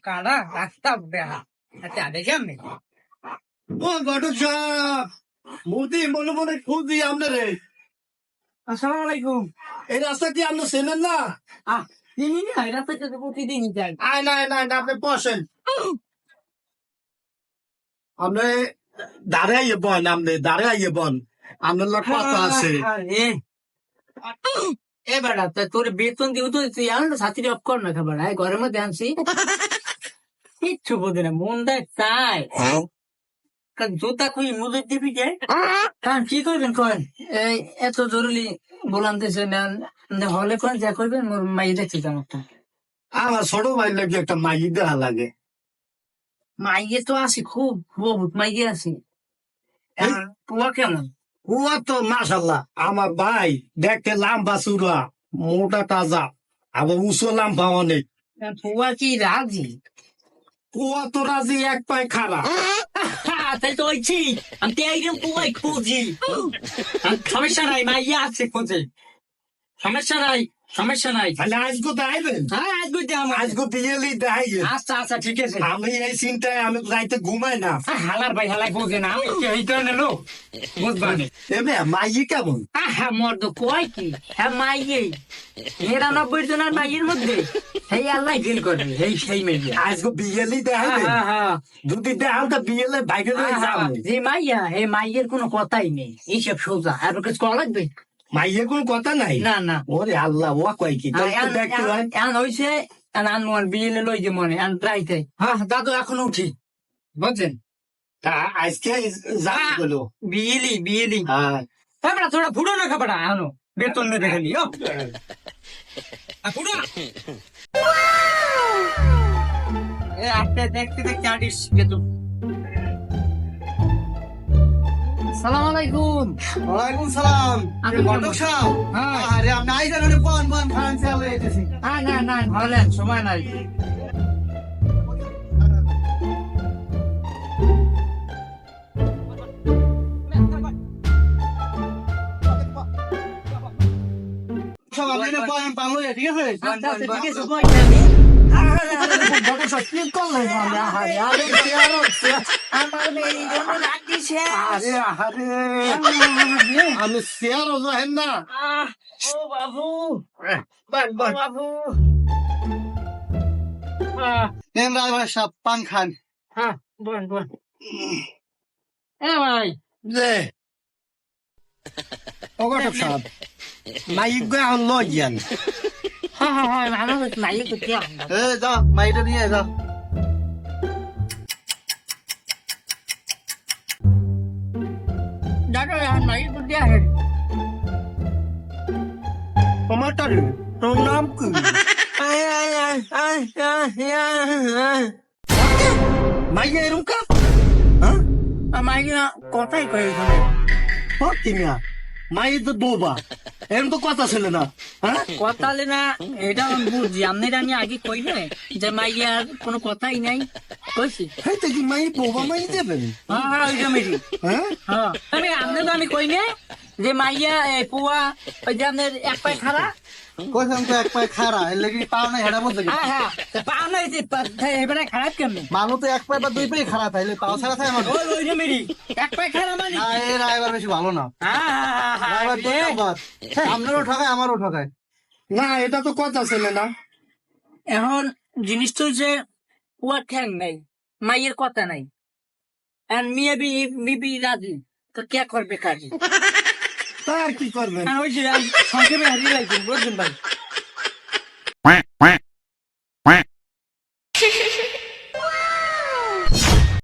কারা রাস্তা বেহা আচ্ছা দেখেন ও ঘটক সাহেব মোদি মনে মনে খুঁজি আপনারে। আসসালামু আলাইকুম। এই রাস্তা কি আপনি চেনেন না? তিনি না রাস্তাটা তো প্রতিদিনই যাই। আয় না না না, আপনি বসেন। আপনি দাঁড়াইয়ে বন, আপনি দাঁড়াইয়ে বন, আপনার লোক কথা আছে। এ বেড়া তোর বেতন দিও তো তুই আনন্দ ছাত্রী অফ কর না খাবার ঘরের মধ্যে আনছি কিচ্ছু বোঝে না মন দেয় তাই জুতা খুঁই মুদের দিবি যে কারণ কি করবেন কন এই এত জরুরি বলানতেছে না হলে কোন যা করবেন মোর মাই দেখতে যান একটা আমার ছোট ভাই লাগে একটা মাই দেওয়া লাগে। মাইয়ে তো আছি খুব বহুত মাইয়ে আছি পুয়া কেমন ও তো মাশাল্লাহ আমার ভাই দেখতে লাম্বা চূড়া, মোটা তাজা, আবার উঁচু লাম্বা অনেক। পুয়া কি রাজি ও তো রাজি এক পায়ে খাড়া। তাই তো হয়েছি আমি তো একদম পুয়াই খুঁজি সমস্যা নাই মাইয়া আছে খুঁজে সমস্যা নাই সমস্যা নাই তাহলে আজকে দেখাইবেন? হ্যাঁ আজকে আমার আজকে দিয়েলি দেখাইবেন। আচ্ছা আচ্ছা ঠিক আছে আমি এই চিন্তায় আমি রাইতে ঘুমাই না। হালার ভাই হালাই বুঝে না আমি এই তো নেলো বুঝবানি এমনি মাইয়ে কেমন? হ্যাঁ মর্দ কয় কি হ্যাঁ মাইয়ে ৯৯ জনের মাইয়ের মধ্যে সেই আল্লাহ ফিল করে সেই মেয়ে আজকে বিয়েলি দেখাইবেন? যদি দেখান তো বিয়েলে বাইরে লয়ে যাবো। যে মাইয়া এই মাইয়ের কোনো কথাই নেই এইসব সোজা আর কিছু করা লাগবে মাইয়ের কোন কথা নাই? না না ওরে আল্লাহ, ও কয় কি দেখতে হয়। হয়েছে আনমন বিয়েলে লই যে মনে রাইতে হ্যাঁ দাদু এখন উঠি বুঝছেন তা আজকে যা গেলো বিয়েলি হ্যাঁ। আমরা থোড়া ফুটো না খাবাটা আনো বেতন নেবে খালি আপনি দেখতে দেখতে আটিস বেতন সালাম আলাইকুম। ওয়ালাইকুম সালাম। আপনি ঘটক সাহেব, হ্যাঁ আরে আপনি আইসা মানে বন বন খান চালে এসেছি। না না হলেন সময় নাই সব আপনি না বন পামো ঠিক আছে? আচ্ছা, ঠিক আছে পয়সা নেই ঘটক সাহেব কি করলেন? আমার মেয়ে জন্য রাখিছে আরে আরে আমি শেয়ারও জানেন না। ও বাবু বন ও বন বাবু নেন রায় সাহেব পান খান। হ্যাঁ বল এ ভাই যে ও ঘটক সাহেব মাইক গো এখন লই যান। হ্যাঁ আমার নাই তো কি যাও মাইটা নিয়ে যাও। দাদা এখন নাই তো দিয়া হে তোমারটা রে, তোর নাম কি? মাইয়া এরম কা? হ্যাঁ আমার না কথাই কই এখানে কিনা মাই তো বোবা, এরম তো কথা ছিল না। হ্যাঁ কথা না এটা আমি বুঝছি আপনার আমি আগে কই না যে মাইয়ার কোনো কথাই নাই কইছি হ্যাঁ তো কি মাই বোবা মাই দেবেন? হ্যাঁ ওইটা মেরি হ্যাঁ হ্যাঁ আমি আপনার আমি কই না যে মাইয়া পুয়া ওই যে আপনার এক পায়ে খাড়া কইলাম তো এক পায়ে খাড়া, এর লাগি পাও না হেডা বলতে গেছে। হ্যাঁ পাও নাই যে এবারে খারাপ কেমন মানুষ তো এক পায়ে বা দুই পায়ে খাড়া, তাইলে পাও ছাড়া থাকে মানুষ। ওইটা মেরি এক পায়ে খাড়া মানে না এর রায়বার বেশি ভালো না। রায়বার ধন্যবাদ। আপনারও ঠকায় আমারও ঠকায়। না এটা তো কথা ছিল না। এখন জিনিস তো যে পুয়া ঠ্যাং নাই মাইয়ের কথা নাই আর মিয়া বিবি রাজি তো কে করবে কাজ তার কি করবেন? ওই যে সংক্ষেপে হারিয়ে লাগছেন বুঝছেন ভাই